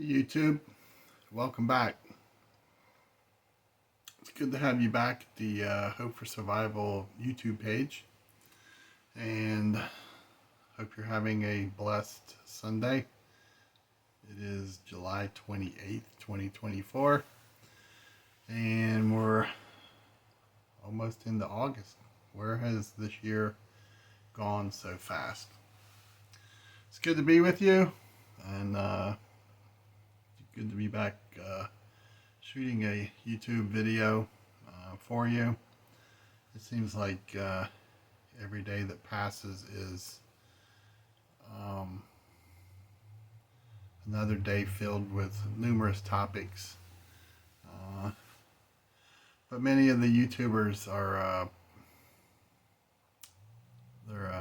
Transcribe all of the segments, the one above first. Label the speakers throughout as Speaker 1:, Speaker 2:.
Speaker 1: YouTube, welcome back. It's good to have you back at the Hope for Survival YouTube page, and hope you're having a blessed Sunday. It is July 28th, 2024, and we're almost into August. Where has this year gone so fast? It's good to be with you, and good to be back shooting a YouTube video for you. It seems like every day that passes is another day filled with numerous topics. But many of the YouTubers are they're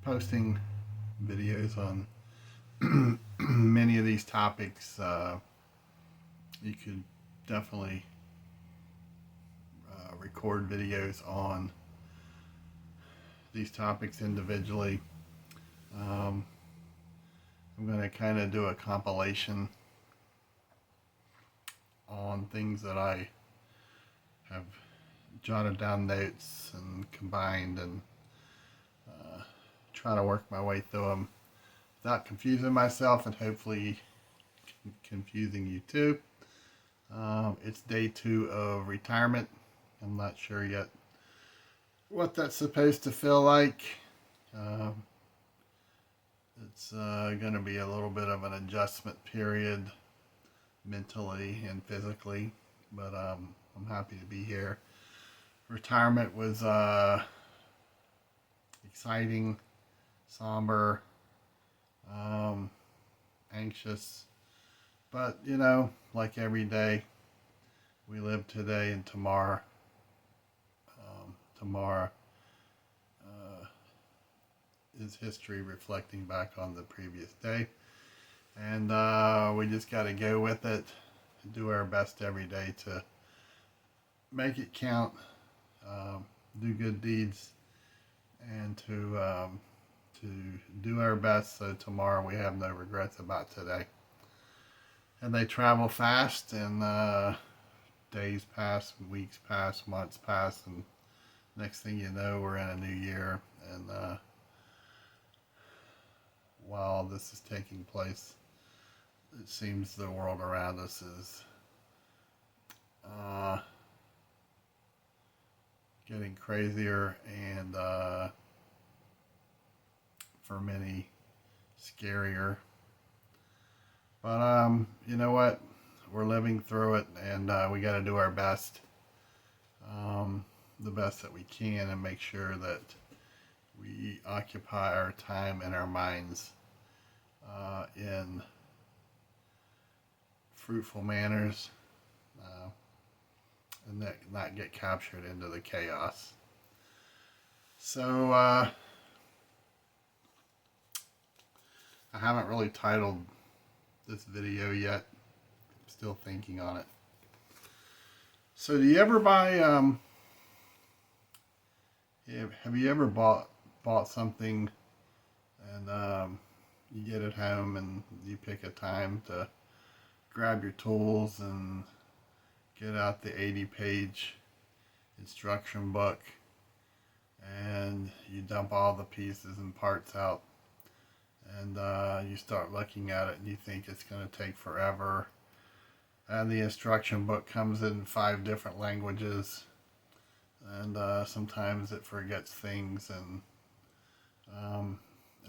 Speaker 1: posting videos on many of these topics. You could definitely record videos on these topics individually. I'm going to kind of do a compilation on things that I have jotted down notes and combined, and try to work my way through them without confusing myself and hopefully confusing you too. It's day 2 of retirement. I'm not sure yet what that's supposed to feel like. It's going to be a little bit of an adjustment period mentally and physically, but I'm happy to be here. Retirement was exciting, somber, anxious, but you know, like every day, we live today and tomorrow. Tomorrow is history reflecting back on the previous day, and we just got to go with it, do our best every day to make it count, do good deeds, and to do our best so tomorrow we have no regrets about today. And they travel fast, and days pass, weeks pass, months pass, and next thing you know, we're in a new year. And while this is taking place, it seems the world around us is getting crazier, and for many, scarier. But you know what? We're living through it, and we got to do our best, the best that we can, and make sure that we occupy our time and our minds in fruitful manners, and not get captured into the chaos. So I haven't really titled this video yet. I'm still thinking on it. So do you ever buy have you ever bought something, and you get it home and you pick a time to grab your tools and get out the 80-page instruction book, and you dump all the pieces and parts out, and you start looking at it and you think it's going to take forever, and the instruction book comes in 5 different languages, and sometimes it forgets things, and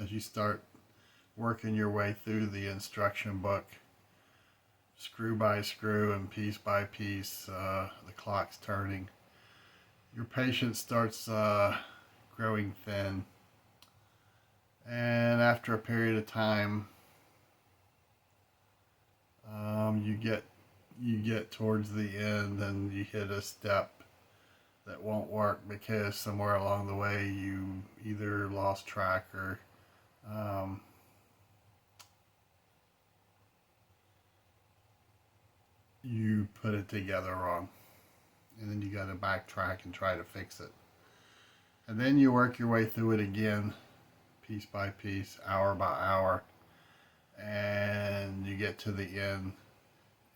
Speaker 1: as you start working your way through the instruction book, screw by screw and piece by piece, the clock's turning. Your patience starts growing thin, and after a period of time, you get towards the end, and you hit a step that won't work because somewhere along the way you either lost track or you put it together wrong, and then you got to backtrack and try to fix it, and then you work your way through it again, piece by piece, hour by hour, and you get to the end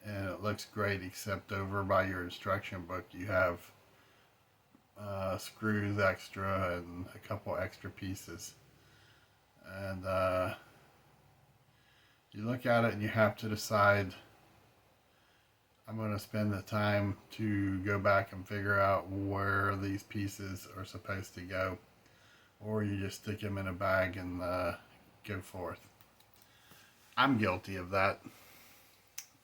Speaker 1: and it looks great, except over by your instruction book you have screws extra and a couple extra pieces. And you look at it and you have to decide, I'm going to spend the time to go back and figure out where these pieces are supposed to go, or you just stick them in a bag and go forth. I'm guilty of that.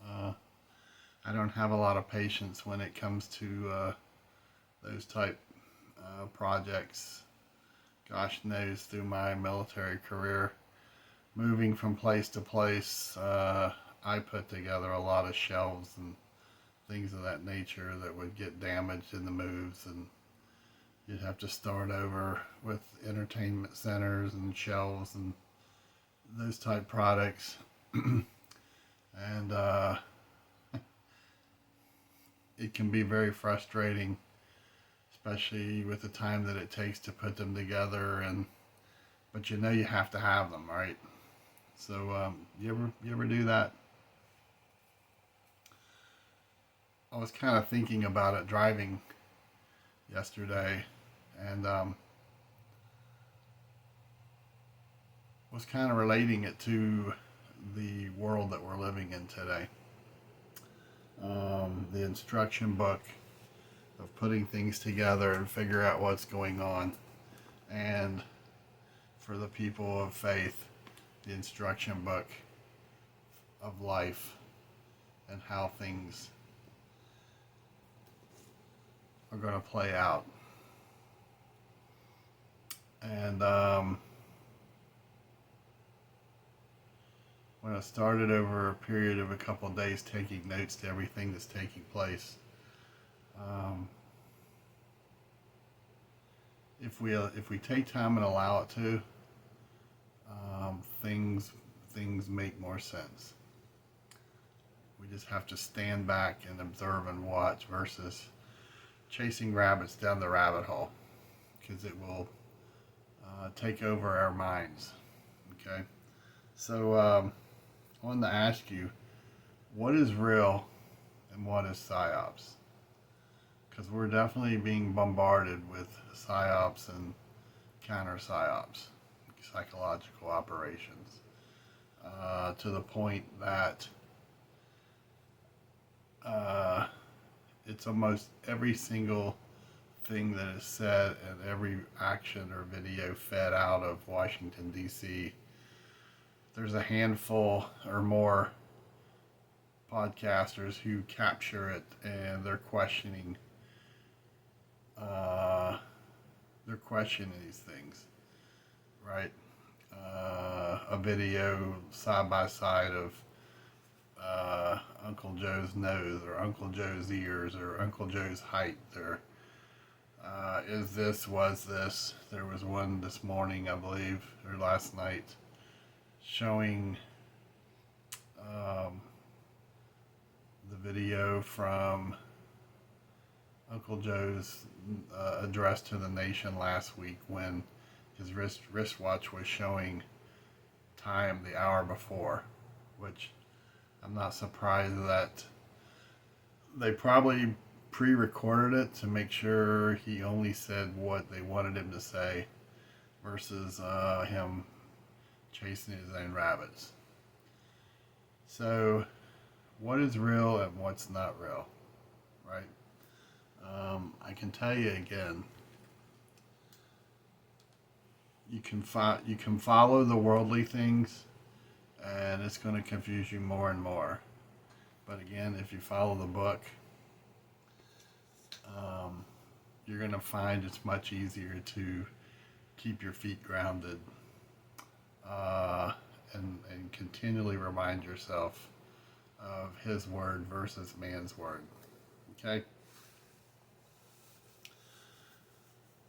Speaker 1: I don't have a lot of patience when it comes to those type projects. Gosh knows, through my military career, moving from place to place, I put together a lot of shelves and things of that nature that would get damaged in the moves, and you'd have to start over with entertainment centers and shelves and those type products. And it can be very frustrating, especially with the time that it takes to put them together, but you know you have to have them, right? So you ever do that? I was kind of thinking about it driving yesterday, and was kind of relating it to the world that we're living in today. The instruction book of putting things together and figure out what's going on, and for the people of faith, the instruction book of life and how things are going to play out. And when I started over a period of a couple of days taking notes to everything that's taking place, if we take time and allow it to, things make more sense. We just have to stand back and observe and watch versus chasing rabbits down the rabbit hole, because it will take over our minds. Okay, so I wanted to ask you, what is real and what is psyops? Because we're definitely being bombarded with psyops and counter psyops, psychological operations, to the point that it's almost every single thing that is said and every action or video fed out of Washington, D.C. There's a handful or more podcasters who capture it, and they're questioning these things, right? A video side by side of Uncle Joe's nose or Uncle Joe's ears or Uncle Joe's height, or is this, was this. There was one this morning, I believe, or last night, showing the video from Uncle Joe's address to the nation last week, when his wristwatch was showing time the hour before, which I'm not surprised that they probably pre-recorded it to make sure he only said what they wanted him to say, versus him chasing his own rabbits. So what is real and what's not real, right? I can tell you again, you can follow the worldly things, and it's going to confuse you more and more. But again, if you follow the book, you're going to find it's much easier to keep your feet grounded, and continually remind yourself of His word versus man's word. Okay?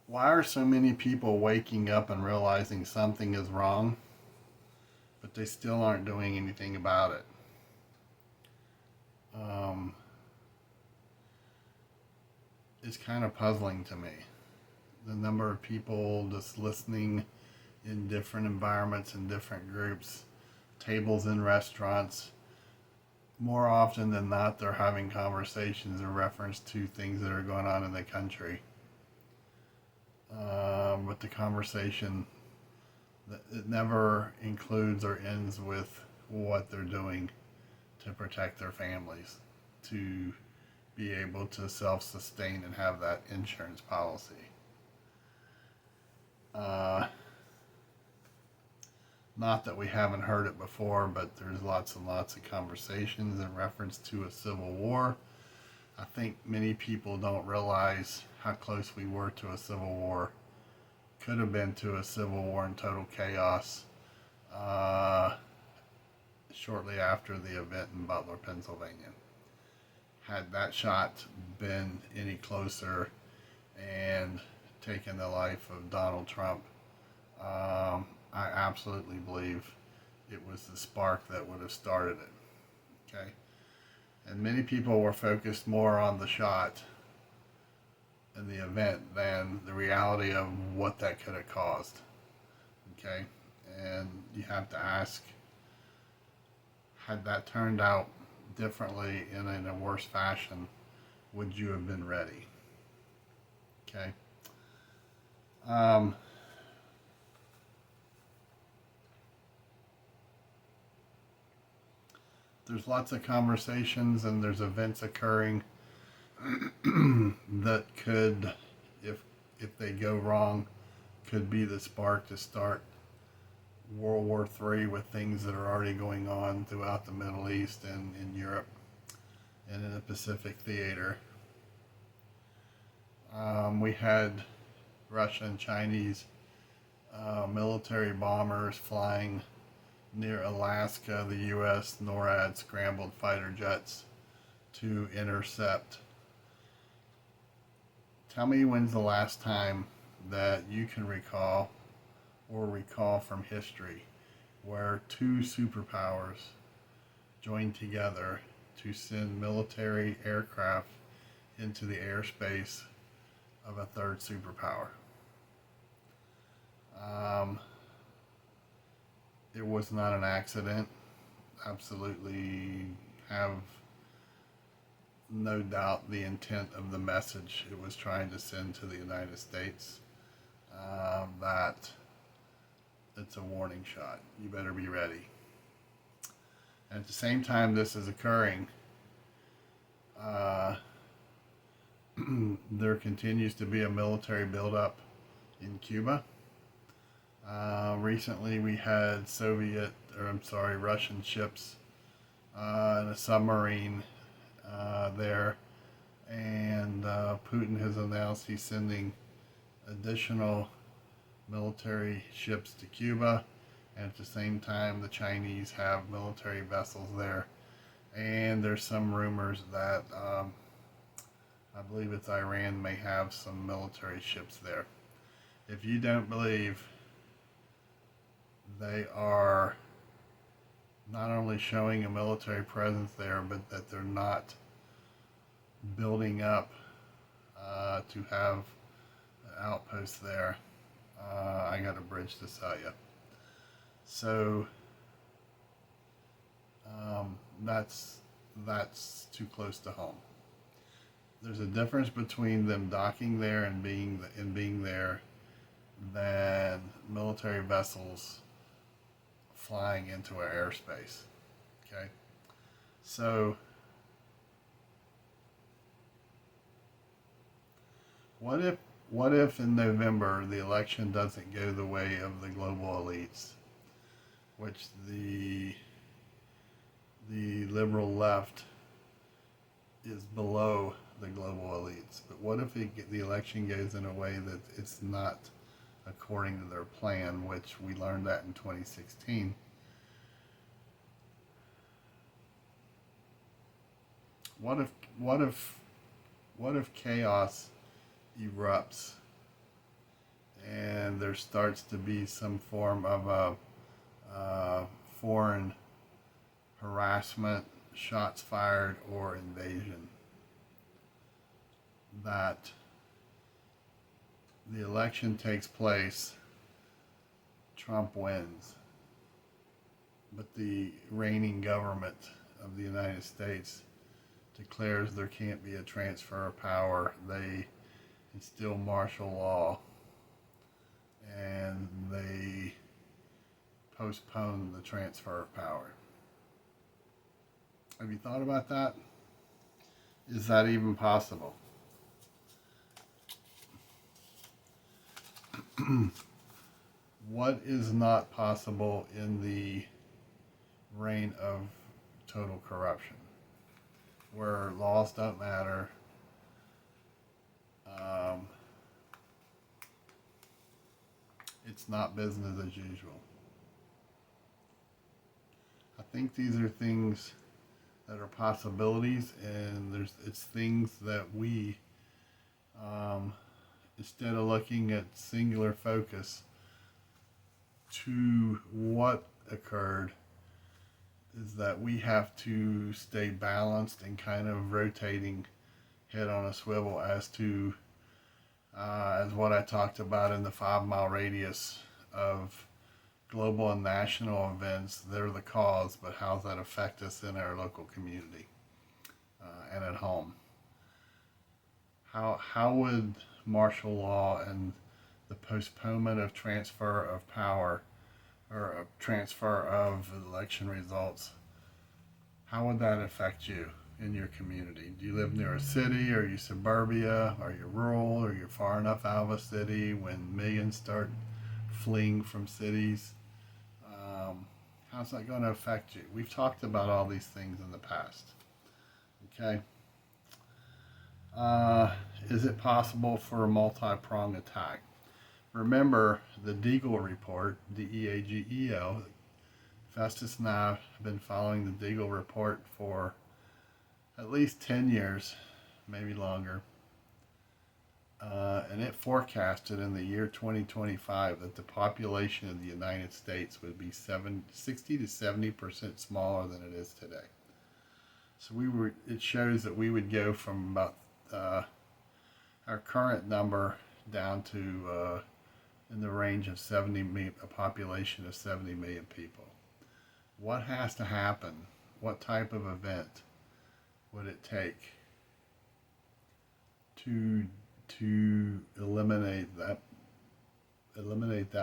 Speaker 1: Why are so many people waking up and realizing something is wrong, but they still aren't doing anything about it? It's kind of puzzling to me. The number of people just listening in different environments and different groups tables in restaurants. More often than not, they're having conversations in reference to things that are going on in the country. But the conversation, it never includes or ends with what they're doing to protect their families, to be able to self-sustain and have that insurance policy. Not that we haven't heard it before, but there's lots and lots of conversations in reference to a civil war. I think many people don't realize how close we were to a civil war. Could have been to a civil war in total chaos shortly after the event in Butler, Pennsylvania. Had that shot been any closer and taken the life of Donald Trump, I absolutely believe it was the spark that would have started it. Okay? And many people were focused more on the shot and the event than the reality of what that could have caused. Okay? And you have to ask, had that turned out differently and in a worse fashion, would you have been ready? Okay? There's lots of conversations and there's events occurring that could, if they go wrong, could be the spark to start World War III with things that are already going on throughout the Middle East and in Europe and in the Pacific theater. We had Russia and Chinese military bombers flying near Alaska, the U.S. NORAD scrambled fighter jets to intercept. Tell me when's the last time that you can recall or recall from history where two superpowers joined together to send military aircraft into the airspace of a third superpower. It was not an accident. Absolutely have no doubt the intent of the message it was trying to send to the United States, that it's a warning shot. You better be ready. And at the same time this is occurring, there continues to be a military buildup in Cuba. Recently we had Russian ships and a submarine there, and Putin has announced he's sending additional military ships to Cuba, and at the same time the Chinese have military vessels there, and there's some rumors that I believe it's Iran may have some military ships there. If you don't believe they are not only showing a military presence there, but that they're not building up to have an outpost there, I got a bridge to sell you. So that's too close to home. There's a difference between them docking there and being there than military vessels flying into our airspace. Okay, so what if in November the election doesn't go the way of the global elites, which the liberal left is below the global elites? But what if the election goes in a way that it's not according to their plan, which we learned that in 2016? What if chaos erupts and there starts to be some form of a foreign harassment, shots fired, or invasion? That the election takes place, Trump wins, but the reigning government of the United States declares there can't be a transfer of power. They instill martial law and they postpone the transfer of power. Have you thought about that? Is that even possible? What is not possible in the reign of total corruption, where laws don't matter? It's not business as usual. I think these are things that are possibilities, and it's things that we, instead of looking at singular focus to what occurred, is that we have to stay balanced and kind of rotating head on a swivel as to as what I talked about in the 5 mile radius of global and national events. They're the cause, but how does that affect us in our local community and at home? How would martial law and the postponement of transfer of power or a transfer of election results, how would that affect you in your community? Do you live near a city? Are you suburbia? Are you rural? Are you far enough out of a city when millions start fleeing from cities? How's that going to affect you? We've talked about all these things in the past. Okay. Is it possible for a multi-pronged attack? Remember the Deagle report, Deagel. Festus and I have been following the Deagle report for at least 10 years, maybe longer. And it forecasted in the year 2025 that the population of the United States would be 60 to 70% smaller than it is today. So it shows that we would go from about our current number down to in the range of 70 million, a population of 70 million people. What has to happen? What type of event would it take to eliminate that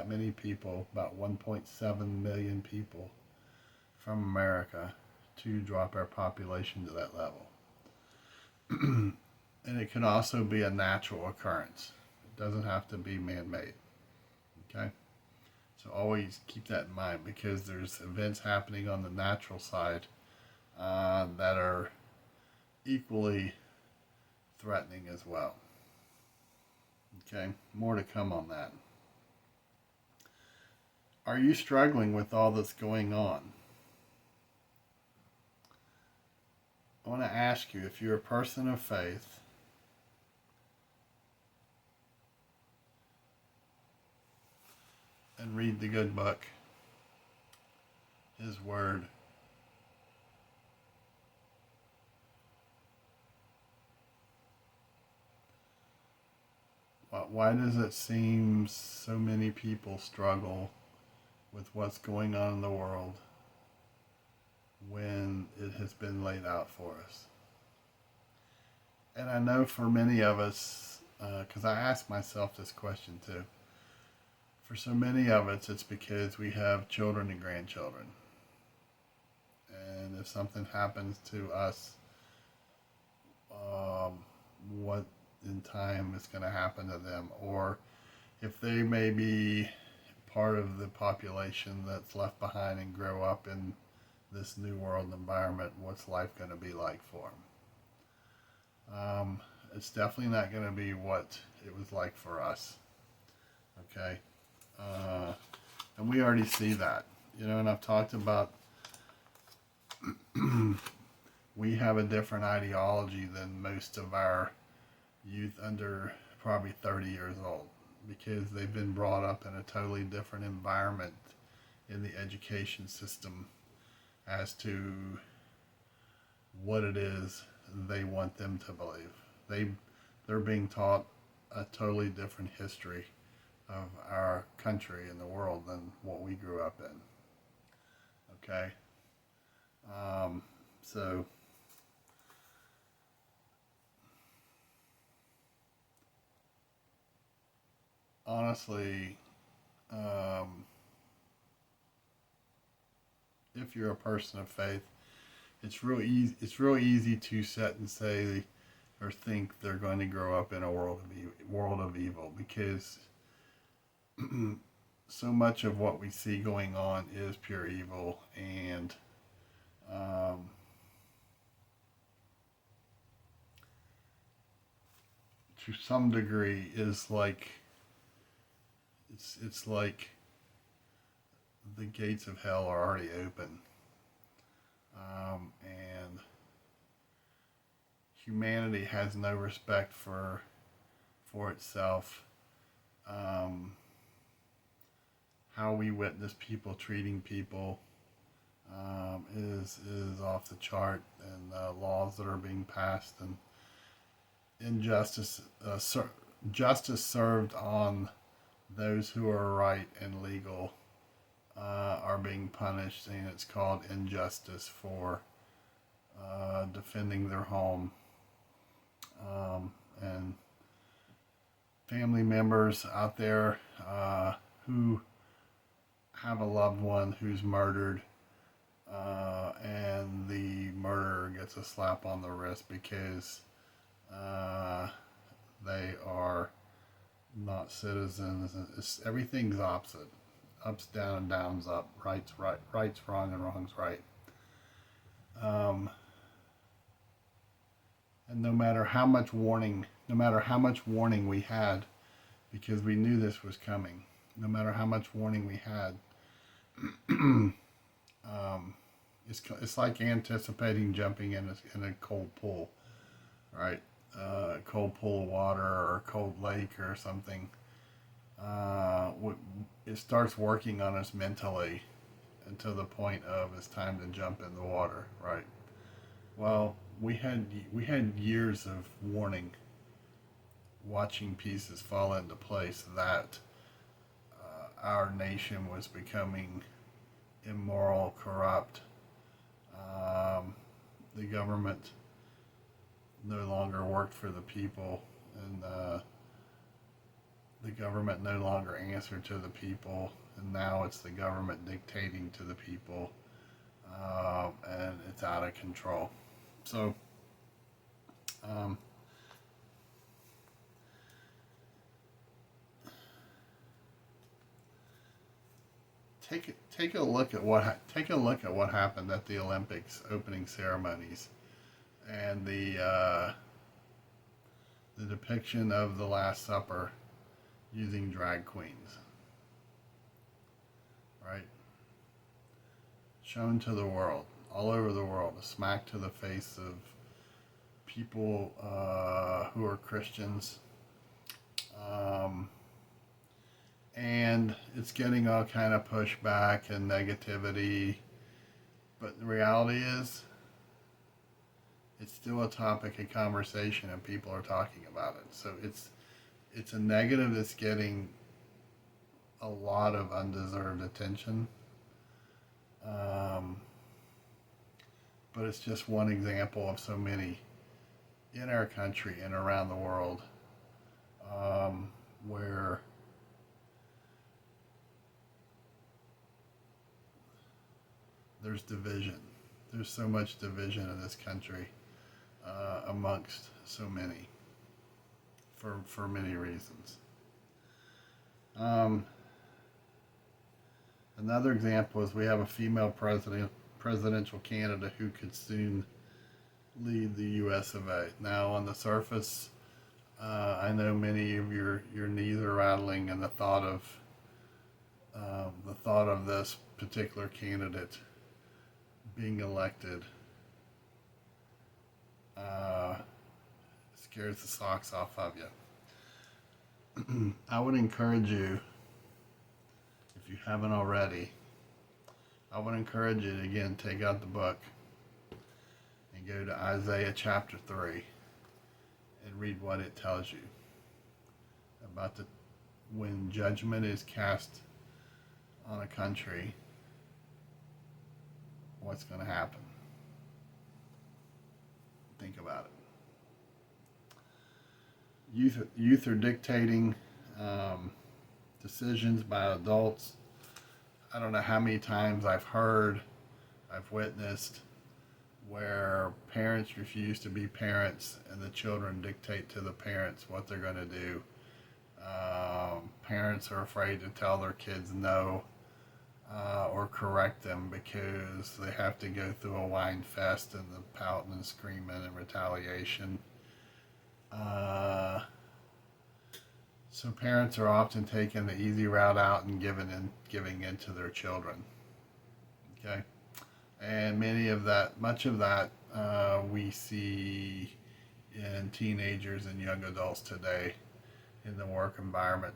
Speaker 1: many people, about 1.7 million people from America, to drop our population to that level? And it can also be a natural occurrence. It doesn't have to be man-made. Okay? So always keep that in mind, because there's events happening on the natural side that are equally threatening as well. Okay? More to come on that. Are you struggling with all that's going on? I want to ask you, if you're a person of faith, and read the good book, His Word, why does it seem so many people struggle with what's going on in the world when it has been laid out for us? And I know for many of us, because I ask myself this question too, for so many of us, it's because we have children and grandchildren. And if something happens to us, what in time is going to happen to them? Or if they may be part of the population that's left behind and grow up in this new world environment, what's life going to be like for them? It's definitely not going to be what it was like for us. Okay? And we already see that, and I've talked about we have a different ideology than most of our youth under probably 30 years old, because they've been brought up in a totally different environment in the education system as to what it is they want them to believe. They're being taught a totally different history of our country and the world than what we grew up in. Okay. So honestly, if you're a person of faith, it's real easy. It's real easy to set and say or think they're going to grow up in a world of evil, because so much of what we see going on is pure evil, and um, to some degree is like it's like the gates of hell are already open, and humanity has no respect for itself. Um, how we witness people treating people is off the chart, and laws that are being passed, and injustice justice served on those who are right and legal are being punished, and it's called injustice for defending their home, and family members out there who have a loved one who's murdered, and the murderer gets a slap on the wrist because they are not citizens. Everything's opposite. Up's down and down's up. Right's right. Right's wrong and wrong's right. And no matter how much warning we had, because we knew this was coming, no matter how much warning we had, it's like anticipating jumping in a cold pool, right? A cold pool of water or a cold lake or something. It starts working on us mentally until the point of it's time to jump in the water, right? Well, we had years of warning, watching pieces fall into place, that our nation was becoming immoral, corrupt. The government no longer worked for the people, and the government no longer answered to the people, and now it's the government dictating to the people, and it's out of control. So, take a look at what happened at the Olympics opening ceremonies, and the depiction of the Last Supper using drag queens, right? Shown to the world, all over the world, a smack to the face of people who are Christians. And it's getting all kind of pushback and negativity, but the reality is it's still a topic of conversation, and people are talking about it. So it's a negative that's getting a lot of undeserved attention, but it's just one example of so many in our country and around the world, where there's division. There's so much division in this country, amongst so many, for many reasons. Another example is we have a female presidential candidate who could soon lead the U.S. of A. Now, on the surface, I know many of your knees are rattling, and the thought of this particular candidate being elected scares the socks off of you. I would encourage you, if you haven't already, I would encourage you to, again, take out the book and go to Isaiah chapter 3 and read what it tells you about when judgment is cast on a country, what's going to happen. Think about it. Youth are dictating decisions by adults. I don't know how many times I've witnessed where parents refuse to be parents and the children dictate to the parents what they're going to do. Parents are afraid to tell their kids no or correct them because they have to go through a whine fest and the pouting and screaming and retaliation. So parents are often taking the easy route out and giving in to their children. Okay, and much of that we see in teenagers and young adults today in the work environment.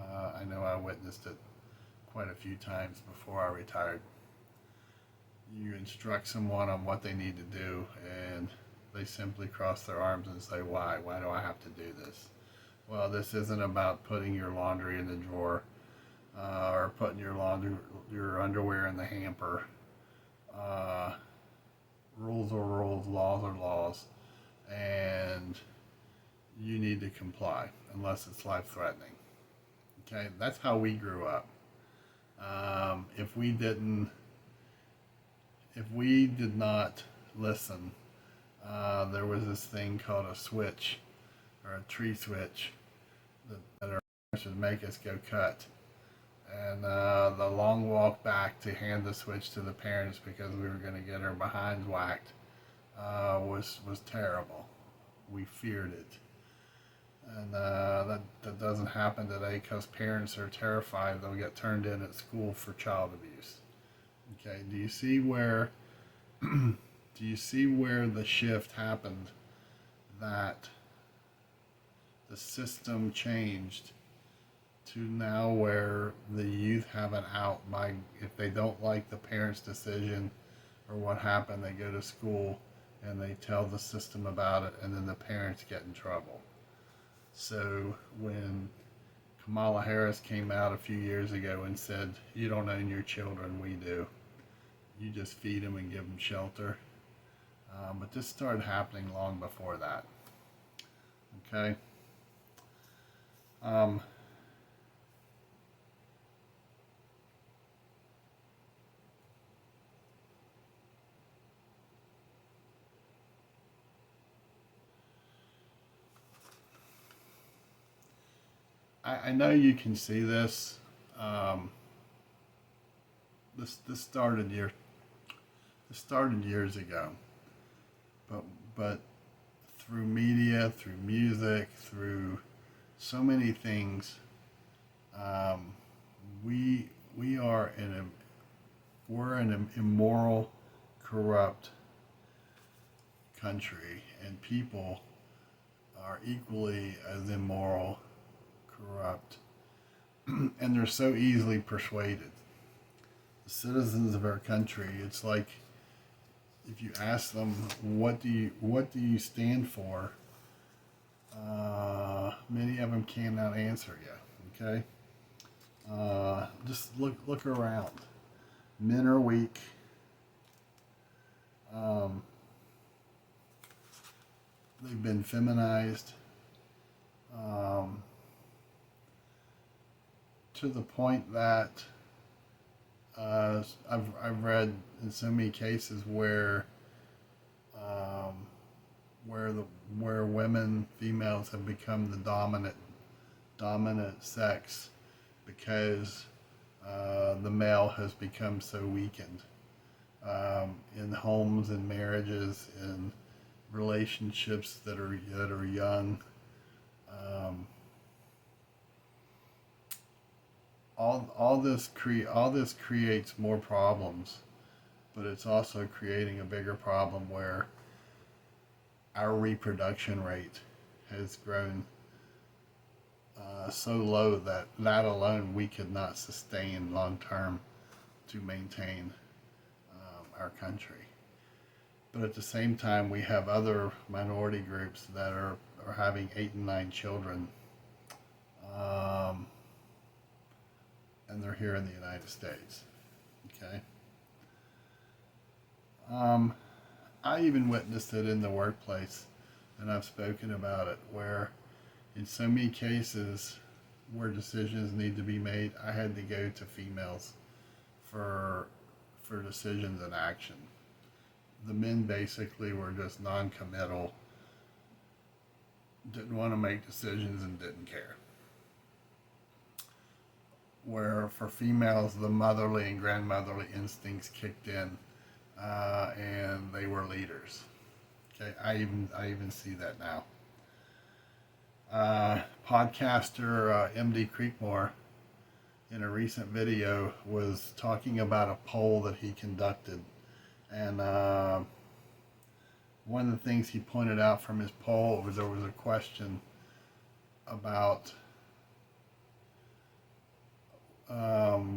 Speaker 1: I know I witnessed it quite a few times before I retired. You instruct someone on what they need to do, and they simply cross their arms and say, "Why? Why do I have to do this?" Well, this isn't about putting your laundry in the drawer or putting your underwear in the hamper. Rules are rules, laws are laws, and you need to comply unless it's life-threatening. Okay, that's how we grew up. If we did not listen, there was this thing called a switch or a tree switch that our parents would make us go cut. And the long walk back to hand the switch to the parents because we were going to get our behinds whacked was terrible. We feared it. And that doesn't happen today because parents are terrified they'll get turned in at school for child abuse. Okay, do you see where the shift happened, that the system changed to now where the youth have an out by, if they don't like the parents' decision or what happened, they go to school and they tell the system about it, and then the parents get in trouble. So when Kamala Harris came out a few years ago and said, "You don't own your children, we do. You just feed them and give them shelter." But this started happening long before that. Okay. I know you can see this. This started years ago, but through media, through music, through so many things, we're an immoral, corrupt country, and people are equally as immoral, corrupt, and they're so easily persuaded. The citizens of our country, it's like if you ask them what do you stand for, many of them cannot answer you. Okay, just look around. Men are weak. They've been feminized. To the point that I've read in so many cases where females have become the dominant sex because the male has become so weakened in homes and marriages and relationships that are young. All this creates more problems, but it's also creating a bigger problem where our reproduction rate has grown so low that alone we could not sustain long term to maintain our country. But at the same time, we have other minority groups that are having 8 and 9 children. And they're here in the United States. Okay. Um, I even witnessed it in the workplace, and I've spoken about it, where in so many cases where decisions need to be made, I had to go to females for decisions and action. The men basically were just non-committal, didn't want to make decisions and didn't care. Where for females, the motherly and grandmotherly instincts kicked in, and they were leaders. Okay, I even see that now. Podcaster MD Creekmore in a recent video was talking about a poll that he conducted, and one of the things he pointed out from his poll was there was a question about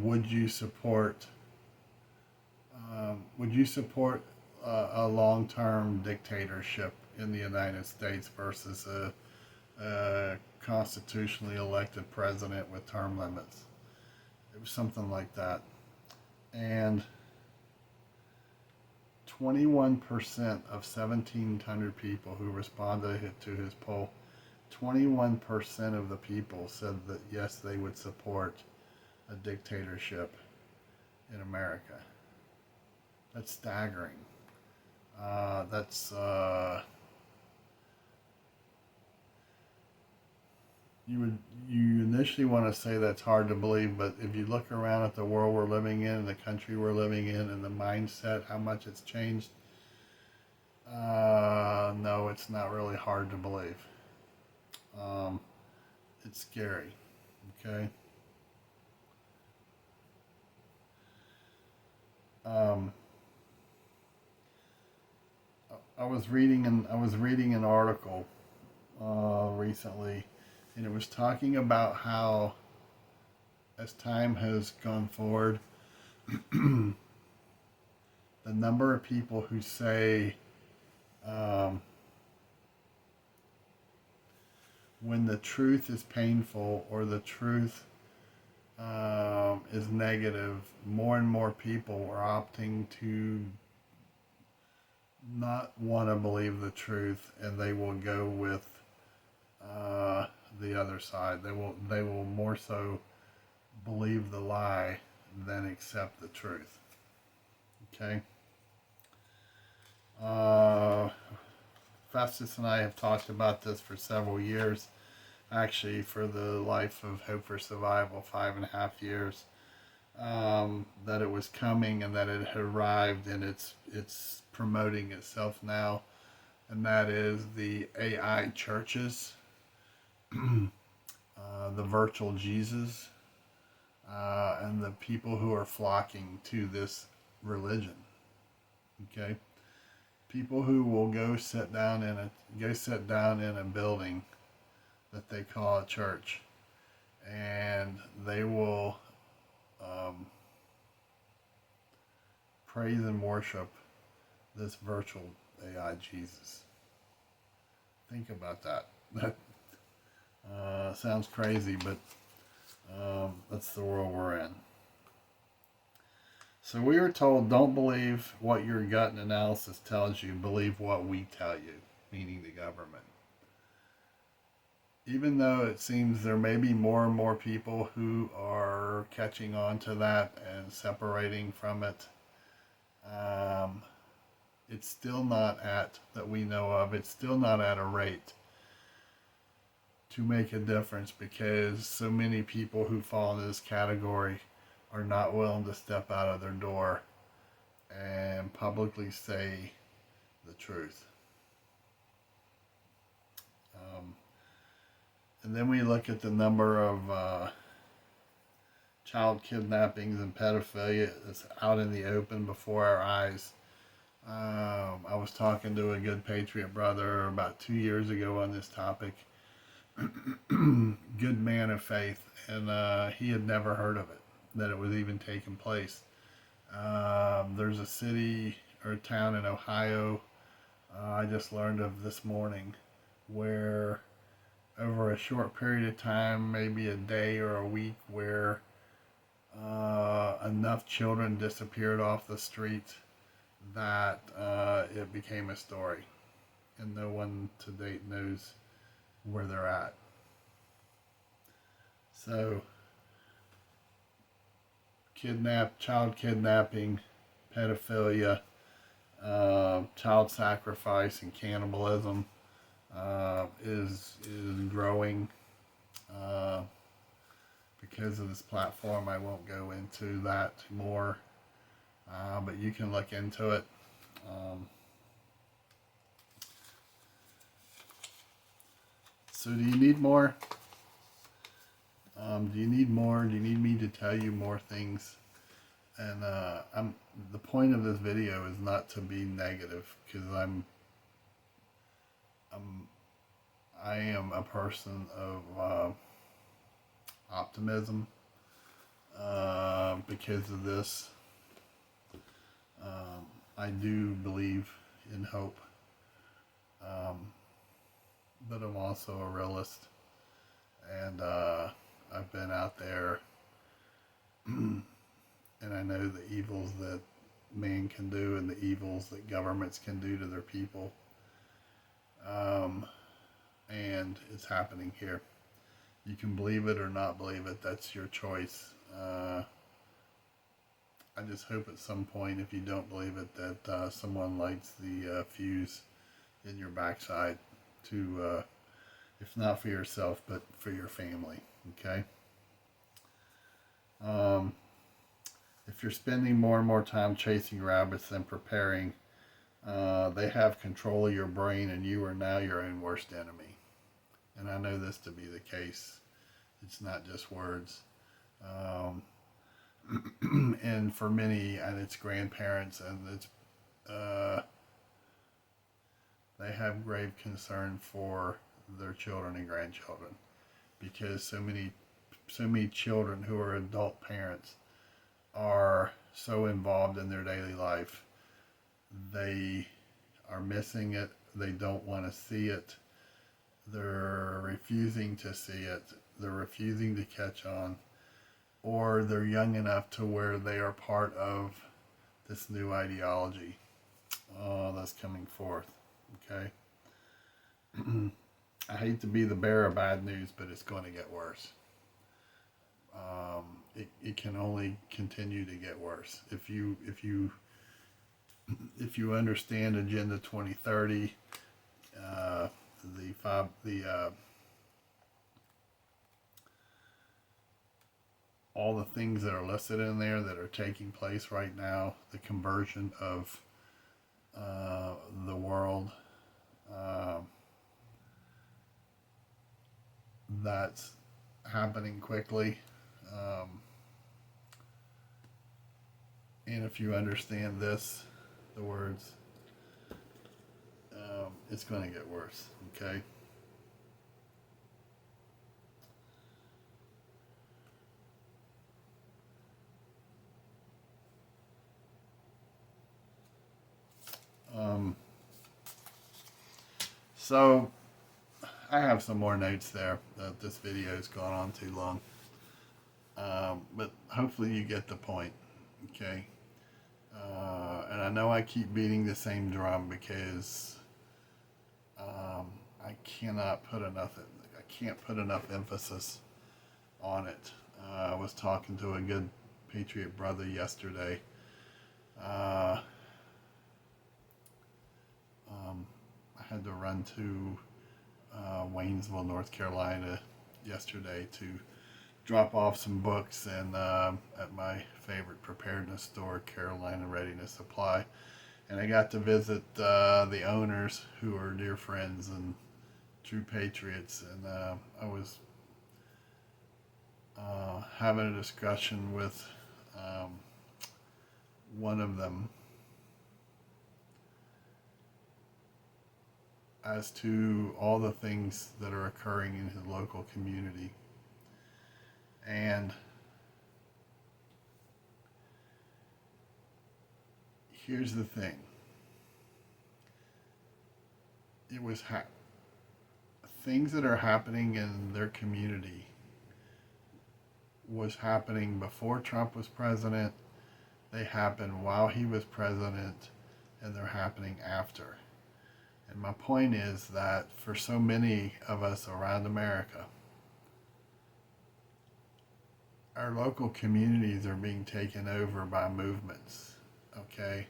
Speaker 1: would you support a long-term dictatorship in the United States versus a constitutionally elected president with term limits? It was something like that. And 21% of 1,700 people who responded to his poll, 21% of the people said that yes, they would support a dictatorship in America. That's staggering. That's you initially want to say that's hard to believe, but if you look around at the world we're living in, the country we're living in, and the mindset, how much it's changed, no, it's not really hard to believe. It's scary. Okay. I was reading an article recently, and it was talking about how, as time has gone forward, the number of people who say when the truth is painful or the truth is negative, more and more people are opting to not want to believe the truth, and they will go with the other side. They will more so believe the lie than accept the truth. Okay. Festus and I have talked about this for several years. Actually, for the life of Hope for Survival, 5.5 years. That it was coming and that it had arrived, and it's promoting itself now, and that is the AI churches, the virtual Jesus, and the people who are flocking to this religion. Okay, people who will go sit down in a building that they call a church, and they will praise and worship this virtual AI Jesus. Think about that. That sounds crazy, but that's the world we're in. So we are told, don't believe what your gut and analysis tells you, believe what we tell you, meaning the government. Even though it seems there may be more and more people who are catching on to that and separating from it, it's still not that we know of, it's still not at a rate to make a difference, because so many people who fall into this category are not willing to step out of their door and publicly say the truth. And then we look at the number of child kidnappings and pedophilia that's out in the open before our eyes. I was talking to a good Patriot brother about 2 years ago on this topic. Good man of faith, and he had never heard of it, that it was even taking place. There's a city or a town in Ohio, I just learned of this morning, where over a short period of time, maybe a day or a week, where enough children disappeared off the street that it became a story, and no one to date knows where they're at. So, child kidnapping, pedophilia, child sacrifice, and cannibalism is growing. Uh, because of this platform, I won't go into that more, but you can look into it. So, do you need more? Do you need more? Do you need me to tell you more things? And the point of this video is not to be negative, because I am a person of optimism. Because of this, I do believe in hope, but I'm also a realist, and I've been out there, and I know the evils that man can do and the evils that governments can do to their people, and it's happening here. You can believe it or not believe it. That's your choice. I just hope at some point, if you don't believe it, that someone lights the fuse in your backside to, if not for yourself, but for your family. Okay? If you're spending more and more time chasing rabbits than preparing, they have control of your brain, and you are now your own worst enemy. And I know this to be the case. It's not just words. And for many, and its grandparents, and it's they have grave concern for their children and grandchildren, because so many children who are adult parents are so involved in their daily life. They are missing it. They don't want to see it. They're refusing to see it. They're refusing to catch on, or they're young enough to where they are part of this new ideology that's coming forth. Okay? I hate to be the bearer of bad news, but it's going to get worse. It can only continue to get worse. If you understand Agenda 2030, all the things that are listed in there that are taking place right now, the conversion of the world, that's happening quickly. And if you understand this, the words, it's going to get worse. Okay? So I have some more notes there. This video has gone on too long. But hopefully you get the point. Okay? And I know I keep beating the same drum because I can't put enough emphasis on it. I was talking to a good Patriot brother yesterday. I had to run to Waynesville, North Carolina yesterday to drop off some books and at my favorite preparedness store, Carolina Readiness Supply. And I got to visit the owners, who are dear friends and true patriots. And I was having a discussion with one of them as to all the things that are occurring in his local community. And here's the thing. It was things that are happening in their community was happening before Trump was president. They happened while he was president. and they're happening after. And my point is that for so many of us around America, our local communities are being taken over by movements, okay?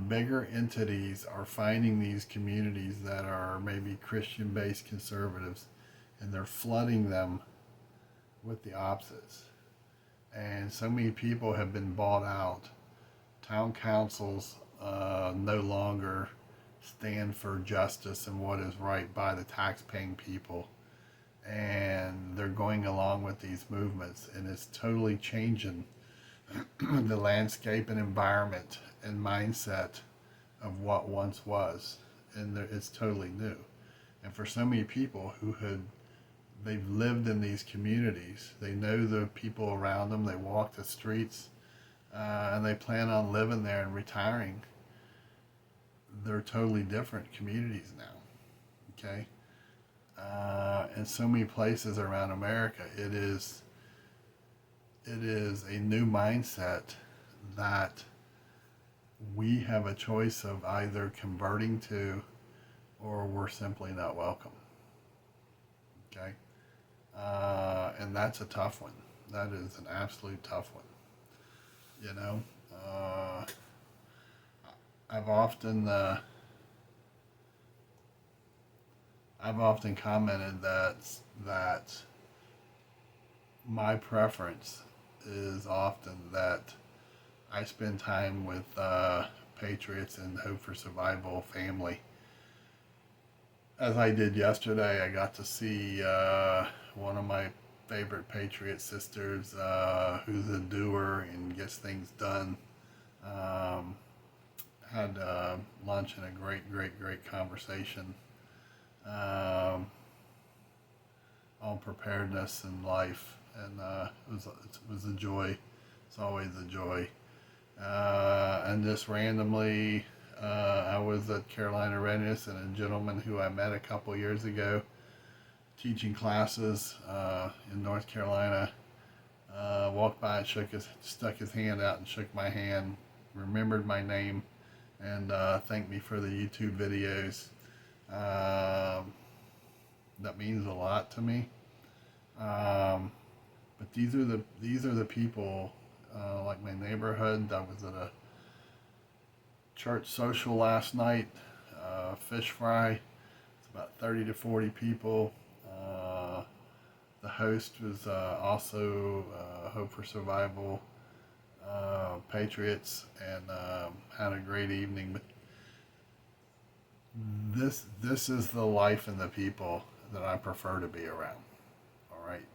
Speaker 1: Bigger entities are finding these communities that are maybe Christian-based conservatives, and they're flooding them with the opposites. And so many people have been bought out. Town councils no longer stand for justice and what is right by the tax-paying people. And they're going along with these movements, and it's totally changing the landscape and environment and mindset of what once was. And it's totally new. And for so many people they've lived in these communities, they know the people around them, they walk the streets, and they plan on living there and retiring. They're totally different communities now, okay? In so many places around America, it is a new mindset that we have a choice of either converting to, or we're simply not welcome. Okay? And that's a tough one. That is an absolute tough one. You know, I've often commented that my preference is often that I spend time with Patriots and Hope for Survival family. As I did yesterday, I got to see one of my favorite Patriot sisters who's a doer and gets things done. Had lunch and a great conversation on preparedness in life, and it was a joy. It's always a joy. And just randomly, I was at Carolina Readiness, and a gentleman who I met a couple years ago teaching classes in North Carolina walked by and stuck his hand out and shook my hand, remembered my name, and thanked me for the YouTube videos. That means a lot to me. But these are the people, like my neighborhood. I was at a church social last night, fish fry. It's about 30 to 40 people. The host was also Hope for Survival Patriots, and had a great evening. But this is the life and the people that I prefer to be around. All right,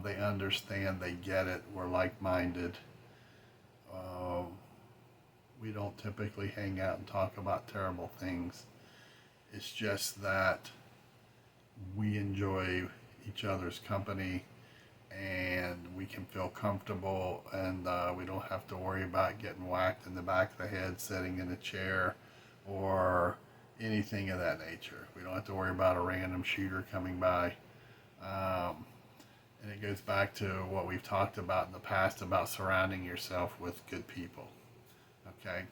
Speaker 1: they understand, they get it. We're like-minded. We don't typically hang out and talk about terrible things. It's just that we enjoy each other's company, and we can feel comfortable, and we don't have to worry about getting whacked in the back of the head sitting in a chair or anything of that nature. We don't have to worry about a random shooter coming by. And it goes back to what we've talked about in the past about surrounding yourself with good people. Okay?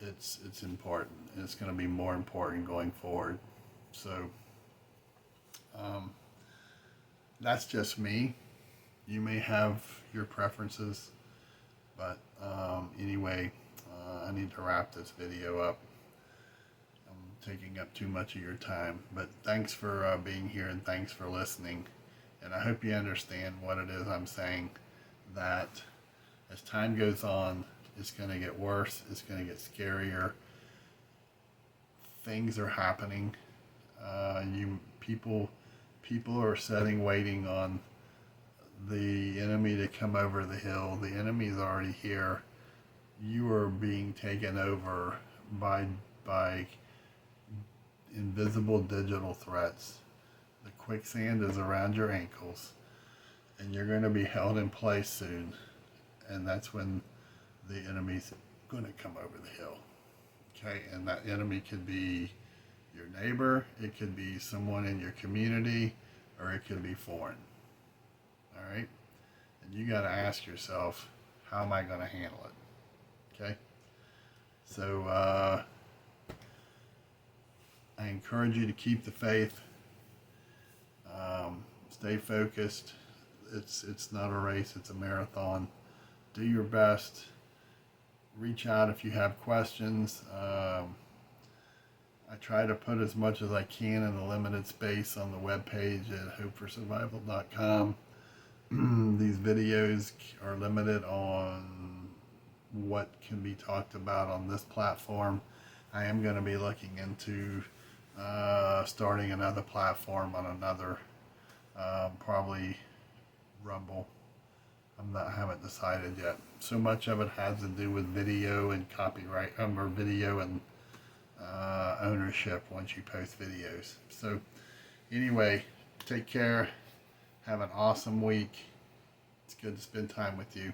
Speaker 1: It's important. It's going to be more important going forward. So that's just me. You may have your preferences, but anyway, I need to wrap this video up. I'm taking up too much of your time, but thanks for being here, and thanks for listening. And I hope you understand what it is I'm saying, that as time goes on, it's going to get worse. It's going to get scarier. Things are happening. People are waiting on the enemy to come over the hill. The enemy's already here. You are being taken over by invisible digital threats. The quicksand is around your ankles, and you're going to be held in place soon. And that's when the enemy's going to come over the hill. Okay, and that enemy could be your neighbor, it could be someone in your community, or it could be foreign. All right, and you got to ask yourself, How am I going to handle it? Okay. So I encourage you to keep the faith. Stay focused. It's not a race, it's a marathon. Do your best. Reach out if you have questions. I try to put as much as I can in a limited space on the webpage at hopeforsurvival.com. These videos are limited on what can be talked about on this platform. I am going to be looking into starting another platform on another, probably Rumble. I haven't decided yet. So much of it has to do with video and copyright, or video and ownership once you post videos. So anyway, take care. Have an awesome week. It's good to spend time with you.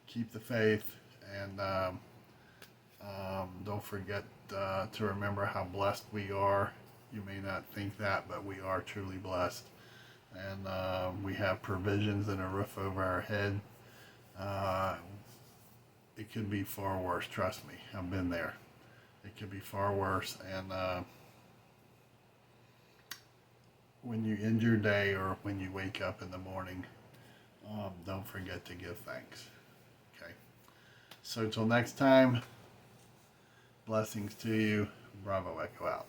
Speaker 1: Keep the faith, and don't forget to remember how blessed we are. You may not think that, but we are truly blessed. And we have provisions and a roof over our head. It could be far worse, trust me. I've been there. It could be far worse. And when you end your day or when you wake up in the morning, don't forget to give thanks. Okay. So till next time, blessings to you. Bravo Echo out.